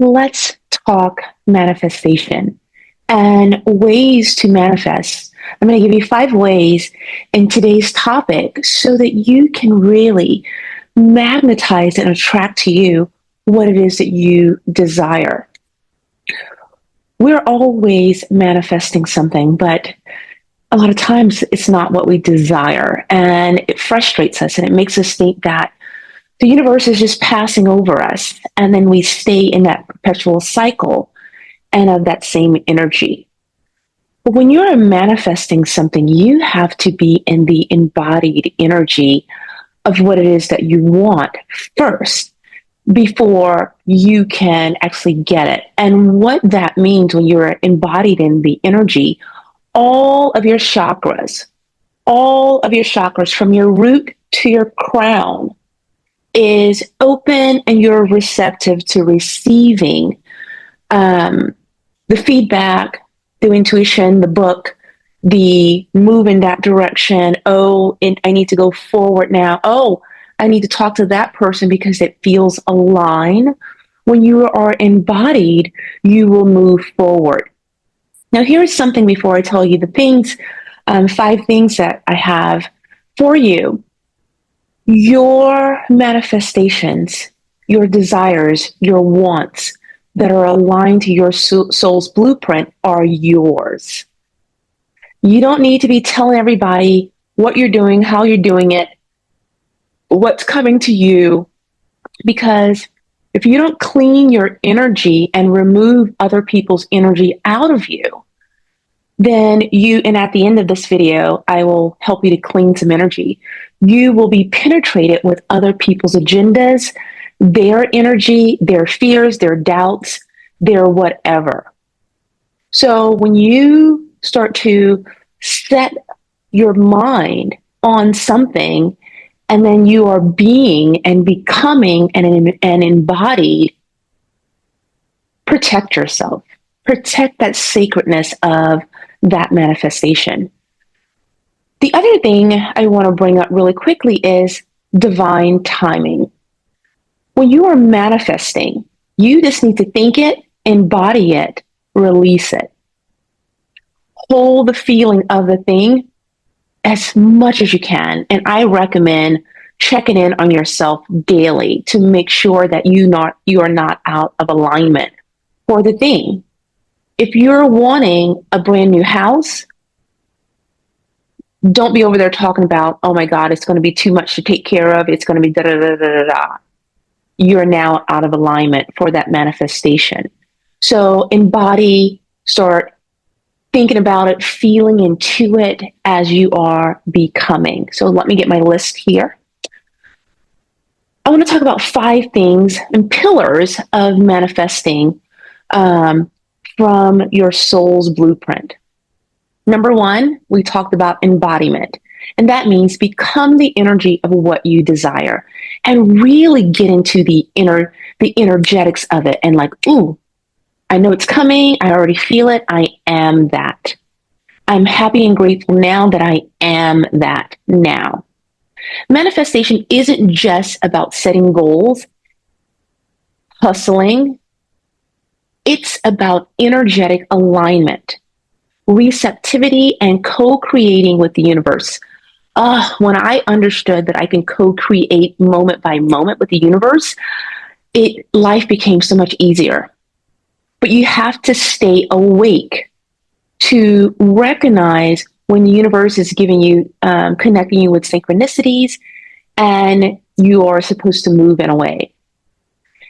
Let's talk manifestation and ways to manifest. I'm going to give you 5 ways in today's topic so that you can really magnetize and attract to you what it is that you desire. We're always manifesting something, but a lot of times it's not what we desire, and it frustrates us and it makes us think that the universe is just passing over us, and then we stay in that perpetual cycle and of that same energy. But when you're manifesting something, you have to be in the embodied energy of what it is that you want first before you can actually get it. And what that means when you're embodied in the energy, all of your chakras from your root to your crown is open, and you're receptive to receiving the feedback, the intuition, the book, the move in that direction. Oh, I need to go forward now. Oh, I need to talk to that person because it feels aligned. When you are embodied, you will move forward. Now, here's something before I tell you the things, 5 things that I have for you. Your manifestations, your desires, your wants that are aligned to your soul's blueprint are yours. You don't need to be telling everybody what you're doing, how you're doing it, what's coming to you, because if you don't clean your energy and remove other people's energy out of you, then and at the end of this video, I will help you to clean some energy. You will be penetrated with other people's agendas, their energy, their fears, their doubts, their whatever. So when you start to set your mind on something, and then you are being and becoming and embodied, protect yourself. Protect that sacredness of that manifestation. The other thing I want to bring up really quickly is divine timing. When you are manifesting, you just need to think it, embody it, release it. Hold the feeling of the thing as much as you can. And I recommend checking in on yourself daily to make sure that you are not out of alignment for the thing. If you're wanting a brand new house, don't be over there talking about, oh my God, it's going to be too much to take care of. It's going to be da da da da da da. You're now out of alignment for that manifestation. So embody, start thinking about it, feeling into it as you are becoming. So let me get my list here. I want to talk about 5 things and pillars of manifesting from your soul's blueprint. Number 1, we talked about embodiment. And that means become the energy of what you desire and really get into the energetics of it. And like, ooh, I know it's coming. I already feel it. I am that. I'm happy and grateful now that I am that now. Manifestation isn't just about setting goals, hustling. It's about energetic alignment, receptivity, and co-creating with the universe. When I understood that I can co-create moment by moment with the universe, life became so much easier. But you have to stay awake to recognize when the universe is giving you, connecting you with synchronicities, and you are supposed to move in a way.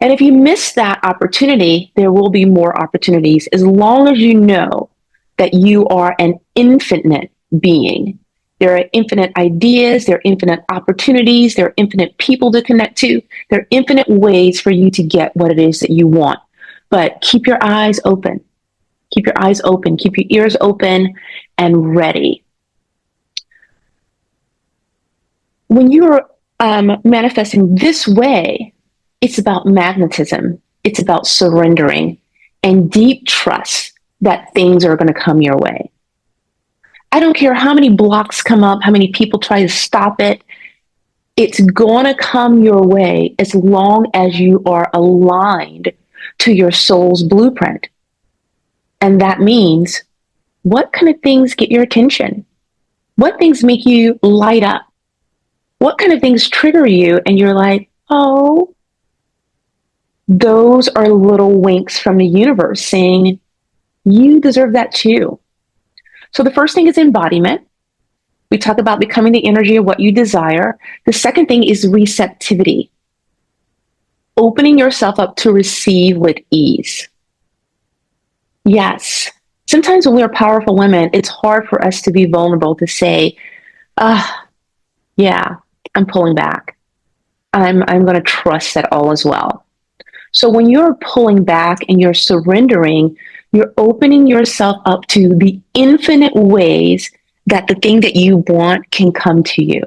And if you miss that opportunity, there will be more opportunities as long as you know that you are an infinite being. There are infinite ideas, there are infinite opportunities, there are infinite people to connect to, there are infinite ways for you to get what it is that you want. But keep your eyes open. Keep your eyes open, keep your ears open and ready. When you're manifesting this way, it's about magnetism. It's about surrendering and deep trust that things are going to come your way. I don't care how many blocks come up, how many people try to stop it. It's going to come your way as long as you are aligned to your soul's blueprint. And that means, what kind of things get your attention? What things make you light up? What kind of things trigger you and you're like, oh, those are little winks from the universe saying, you deserve that too. So the first thing is embodiment. We talk about becoming the energy of what you desire. The second thing is receptivity, opening yourself up to receive with ease. Yes, sometimes when we're powerful women, it's hard for us to be vulnerable to say, yeah, I'm pulling back. I'm going to trust that all is well. So when you're pulling back and you're surrendering, you're opening yourself up to the infinite ways that the thing that you want can come to you.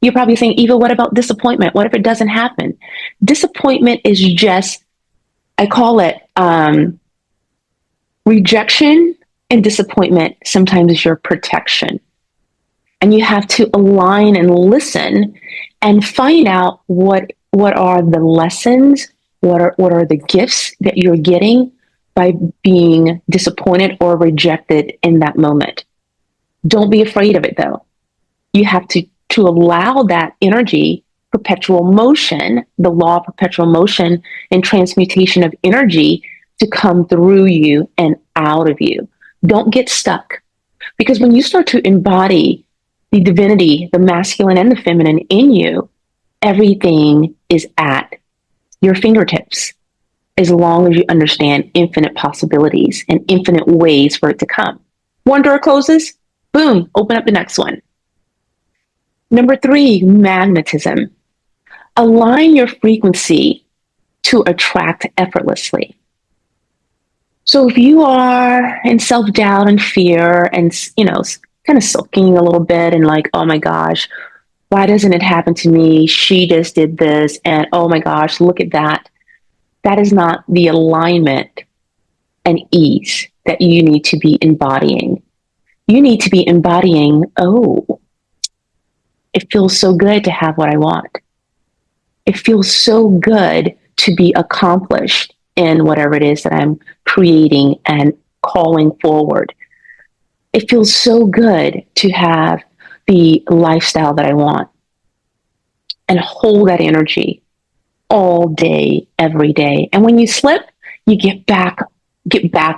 You're probably saying, Eva, what about disappointment? What if it doesn't happen? Disappointment is just, I call it rejection, and disappointment sometimes is your protection. And you have to align and listen and find out what are the lessons, what are the gifts that you're getting by being disappointed or rejected in that moment. Don't be afraid of it though. You have to allow that energy, perpetual motion, the law of perpetual motion and transmutation of energy to come through you and out of you. Don't get stuck. Because when you start to embody the divinity, the masculine and the feminine in you, everything is at your fingertips, as long as you understand infinite possibilities and infinite ways for it to come. One door closes, boom, open up the next one. Number 3, magnetism. Align your frequency to attract effortlessly. So if you are in self-doubt and fear and, kind of sulking a little bit and like, oh my gosh, why doesn't it happen to me? She just did this. And oh my gosh, look at that. That is not the alignment and ease that you need to be embodying. You need to be embodying, oh, it feels so good to have what I want. It feels so good to be accomplished in whatever it is that I'm creating and calling forward. It feels so good to have the lifestyle that I want, and hold that energy all day, every day. And when you slip, you get back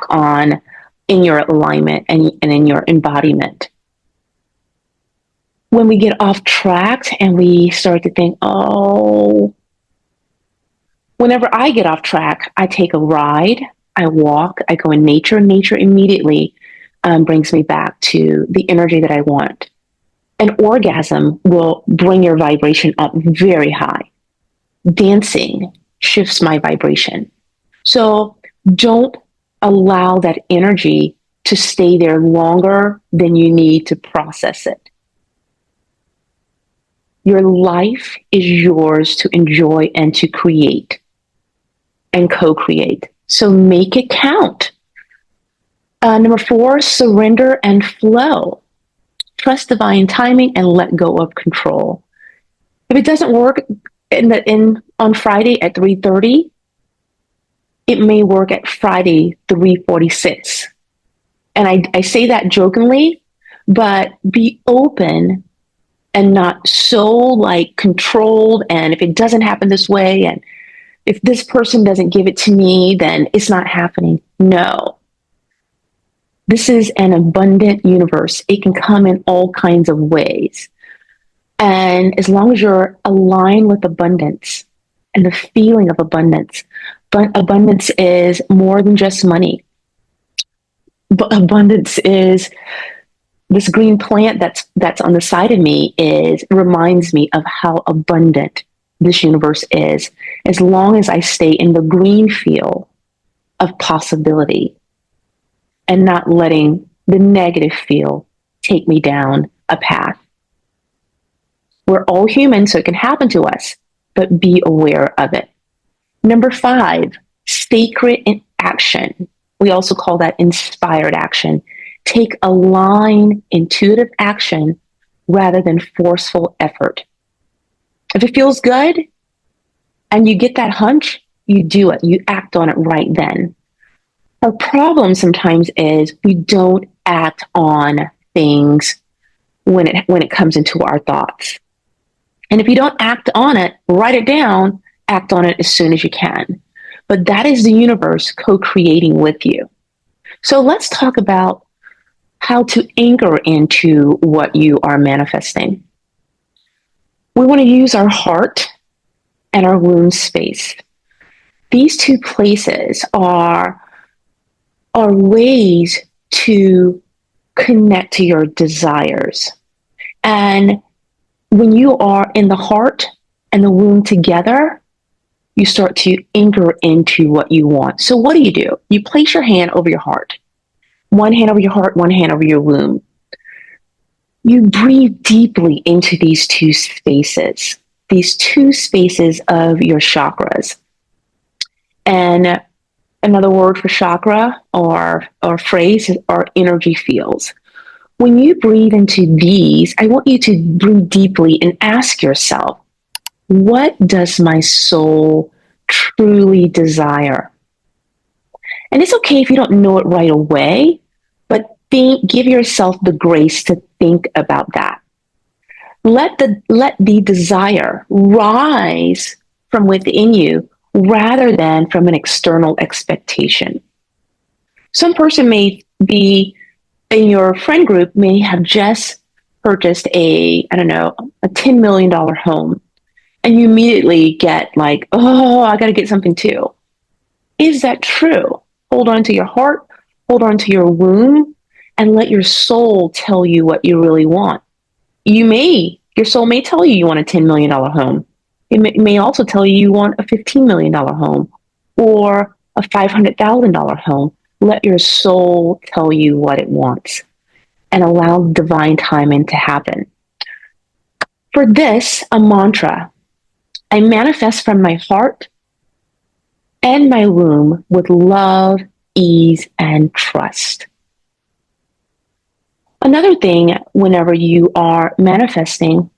on in your alignment and in your embodiment. When we get off track and we start to think, oh, whenever I get off track, I take a ride, I walk, I go in nature. Nature immediately brings me back to the energy that I want. An orgasm will bring your vibration up very high. Dancing shifts my vibration. So don't allow that energy to stay there longer than you need to process it. Your life is yours to enjoy and to create and co-create. So make it count. Number 4, surrender and flow. Trust divine timing and let go of control. If it doesn't work on Friday at 3:30, it may work at Friday 3:46. And I say that jokingly, but be open and not so like controlled. And if it doesn't happen this way, and if this person doesn't give it to me, then it's not happening. No. This is an abundant universe. It can come in all kinds of ways. And as long as you're aligned with abundance and the feeling of abundance, but abundance is more than just money. But abundance is this green plant that's on the side of me reminds me of how abundant this universe is, as long as I stay in the green field of possibility and not letting the negative field take me down a path. We're all human, so it can happen to us, but be aware of it. Number 5, sacred action. We also call that inspired action. Take aligned, intuitive action rather than forceful effort. If it feels good and you get that hunch, you do it, you act on it right then. Our problem sometimes is we don't act on things when it comes into our thoughts. And if you don't act on it, write it down, act on it as soon as you can. But that is the universe co-creating with you. So let's talk about how to anchor into what you are manifesting. We want to use our heart and our womb space. These two places are ways to connect to your desires. And when you are in the heart and the womb together, you start to anchor into what you want. So what do? You place your hand over your heart. One hand over your heart, one hand over your womb. You breathe deeply into these two spaces of your chakras. And another word for chakra or phrase are energy fields. When you breathe into these, I want you to breathe deeply and ask yourself, what does my soul truly desire? And it's okay if you don't know it right away, but give yourself the grace to think about that. Let the desire rise from within you rather than from an external expectation. Some person may be in your friend group may have just purchased a $10 million home. And you immediately get like, oh, I got to get something too. Is that true? Hold on to your heart, hold on to your womb, and let your soul tell you what you really want. Your soul may tell you want a $10 million home. It may also tell you want a $15 million home or a $500,000 home. Let your soul tell you what it wants and allow divine timing to happen. For this, a mantra. I manifest from my heart and my womb with love, ease, and trust. Another thing, whenever you are manifesting,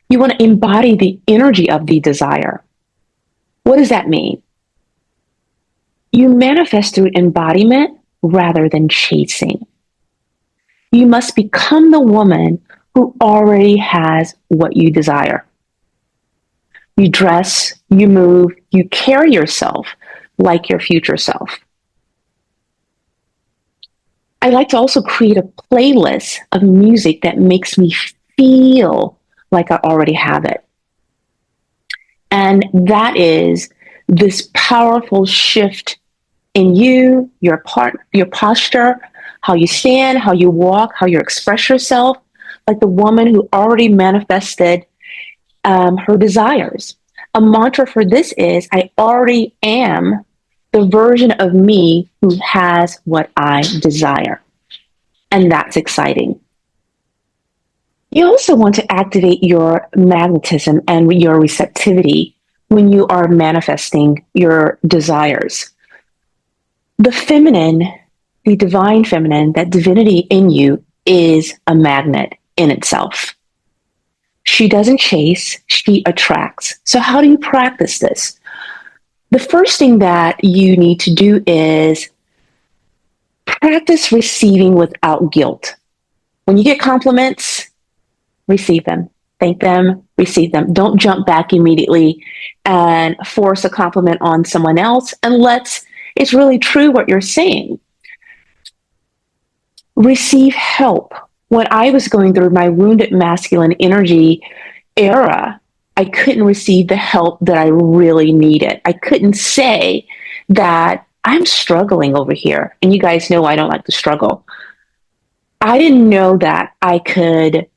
you want to embody the energy of the desire. What does that mean? You manifest through embodiment rather than chasing. You must become the woman who already has what you desire. You dress, you move, you carry yourself like your future self. I like to also create a playlist of music that makes me feel like I already have it. And that is this powerful shift in you, your posture, how you stand, how you walk, how you express yourself, like the woman who already manifested her desires. A mantra for this is, I already am the version of me who has what I desire. And that's exciting. You also want to activate your magnetism and your receptivity when you are manifesting your desires. The feminine, the divine feminine, that divinity in you is a magnet in itself. She doesn't chase, she attracts. So how do you practice this? The first thing that you need to do is practice receiving without guilt. When you get compliments, receive them. Thank them, receive them. Don't jump back immediately and force a compliment on someone else unless it's really true what you're saying. Receive help. When I was going through my wounded masculine energy era, I couldn't receive the help that I really needed. I couldn't say that I'm struggling over here. And you guys know I don't like to struggle. I didn't know that I could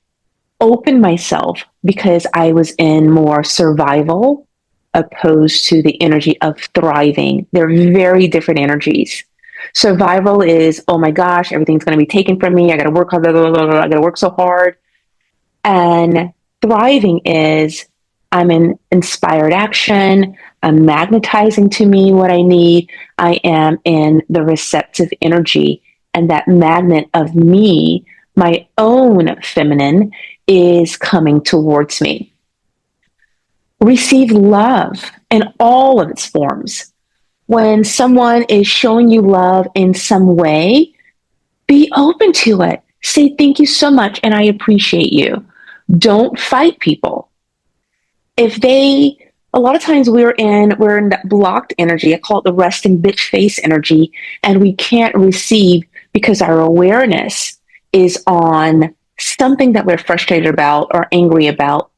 open myself because I was in more survival opposed to the energy of thriving. They're very different energies. Survival is, oh my gosh, everything's going to be taken from me. I got to work hard. I got to work so hard. And thriving is, I'm in inspired action. I'm magnetizing to me what I need. I am in the receptive energy. And that magnet of me, my own feminine, is coming towards me. Receive love. in all of its forms. When someone is showing you love in some way, be open to it. Say, thank you so much, and I appreciate you. Don't fight people. If they, a lot of times we're in that blocked energy. I call it the resting bitch face energy, and we can't receive because our awareness is on something that we're frustrated about or angry about.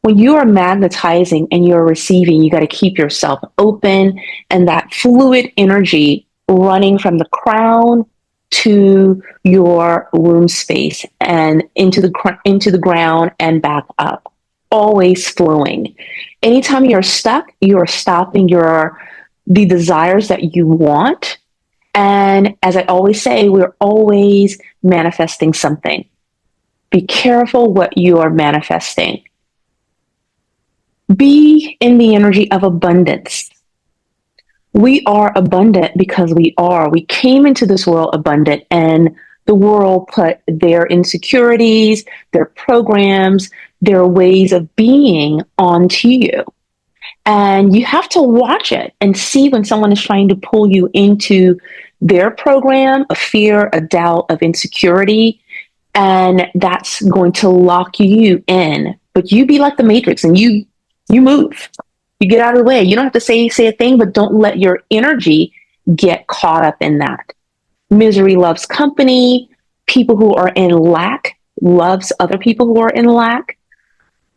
When you are magnetizing and you're receiving, you got to keep yourself open and that fluid energy running from the crown to your womb space and into the ground and back up, always flowing. Anytime you're stuck, you're stopping your the desires that you want. And as I always say, we're always manifesting something. Be careful what you are manifesting. Be in the energy of abundance. We are abundant because we are. We came into this world abundant, and the world put their insecurities, their programs, their ways of being onto you. And you have to watch it and see when someone is trying to pull you into their program of fear, of doubt, of insecurity, and that's going to lock you in. But you be like the Matrix and you move. You get out of the way. You don't have to say a thing, but don't let your energy get caught up in that. Misery loves company. People who are in lack loves other people who are in lack.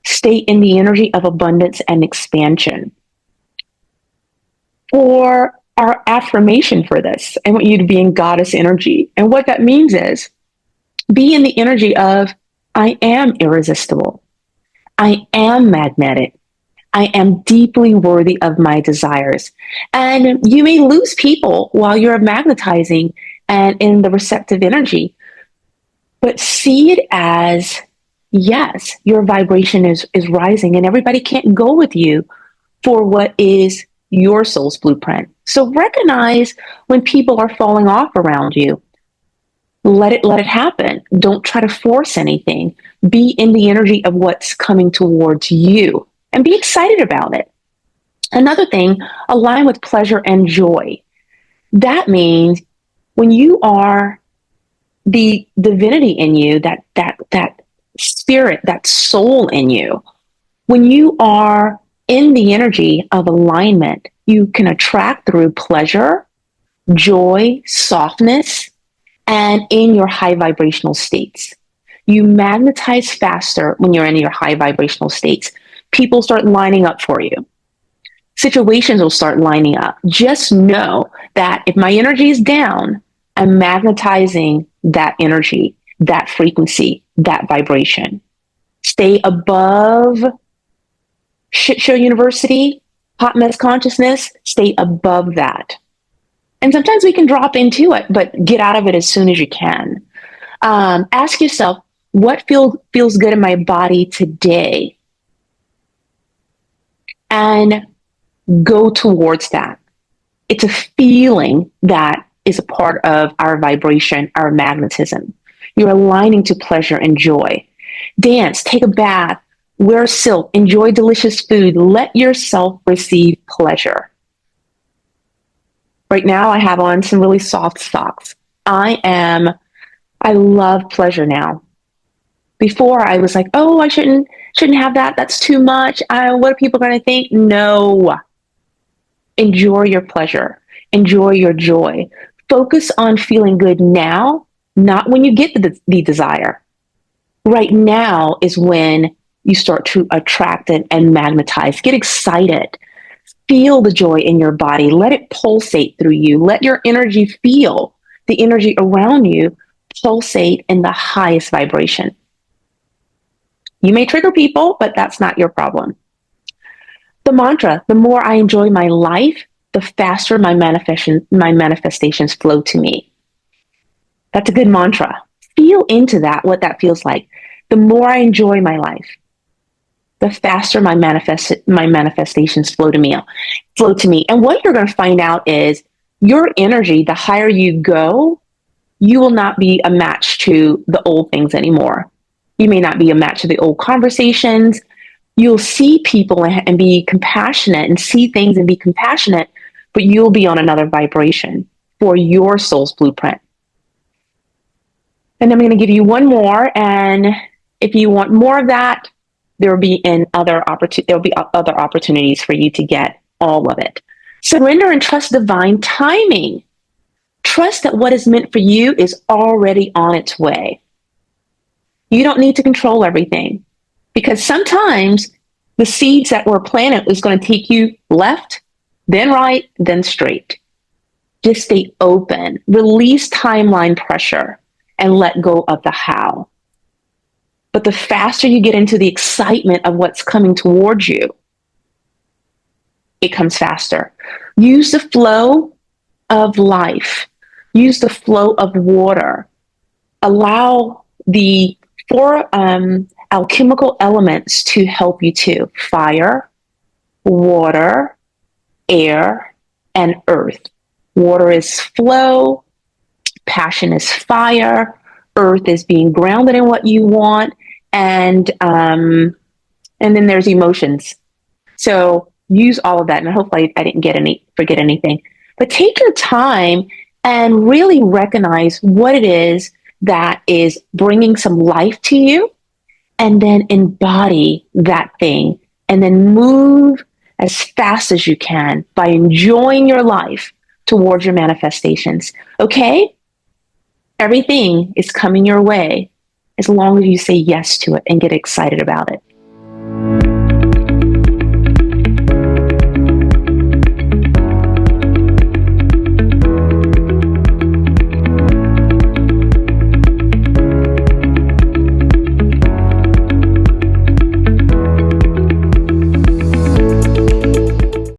Stay in the energy of abundance and expansion. For our affirmation for this, I want you to be in goddess energy. And what that means is be in the energy of I am irresistible. I am magnetic. I am deeply worthy of my desires. And you may lose people while you're magnetizing and in the receptive energy, but see it as yes, your vibration is rising and everybody can't go with you for what is your soul's blueprint. So recognize when people are falling off around you. Let it happen. Don't try to force anything. Be in the energy of what's coming towards you and be excited about it. Another thing, align with pleasure and joy. That means when you are the divinity in you, that spirit, that soul in you, when you are in the energy of alignment, you can attract through pleasure, joy, softness, and in your high vibrational states. You magnetize faster when you're in your high vibrational states. People start lining up for you. Situations will start lining up. Just know that if my energy is down, I'm magnetizing that energy, that frequency, that vibration. Stay above shit show university, hot mess consciousness, stay above that. And sometimes we can drop into it, but get out of it as soon as you can. Ask yourself, what feels good in my body today? And go towards that. It's a feeling that is a part of our vibration, our magnetism. You're aligning to pleasure and joy. Dance, take a bath, wear silk, enjoy delicious food. Let yourself receive pleasure. Right now, I have on some really soft socks. I love pleasure now. Before I was like, oh, I shouldn't have that. That's too much. What are people going to think? No. Enjoy your pleasure. Enjoy your joy. Focus on feeling good now, not when you get the desire. Right now is when you start to attract it and magnetize. Get excited. Feel the joy in your body. Let it pulsate through you. Let your energy feel the energy around you pulsate in the highest vibration. You may trigger people, but that's not your problem. The mantra, the more I enjoy my life, the faster my manifestations flow to me. That's a good mantra. Feel into that, what that feels like. The more I enjoy my life, the faster my manifestations flow to me. And what you're going to find out is your energy, the higher you go, you will not be a match to the old things anymore. You may not be a match to the old conversations, You'll see people and be compassionate and see things and be compassionate, but you'll be on another vibration for your soul's blueprint. And I'm going to give you one more. And if you want more of that, there will be other opportunities for you to get all of it. Surrender and trust divine timing. Trust that what is meant for you is already on its way. You don't need to control everything, because sometimes the seeds that were planted is going to take you left, then right, then straight. Just stay open, release timeline pressure, and let go of the how. But the faster you get into the excitement of what's coming towards you, it comes faster. Use the flow of life. Use the flow of water. Allow the four alchemical elements to help you too: fire, water, air, and earth. Water is flow, passion is fire, earth is being grounded in what you want, and then there's emotions. So use all of that, and hopefully I didn't forget anything. But take your time and really recognize what it is that is bringing some life to you, and then embody that thing, and then move as fast as you can by enjoying your life towards your manifestations. Okay? Everything is coming your way as long as you say yes to it and get excited about it.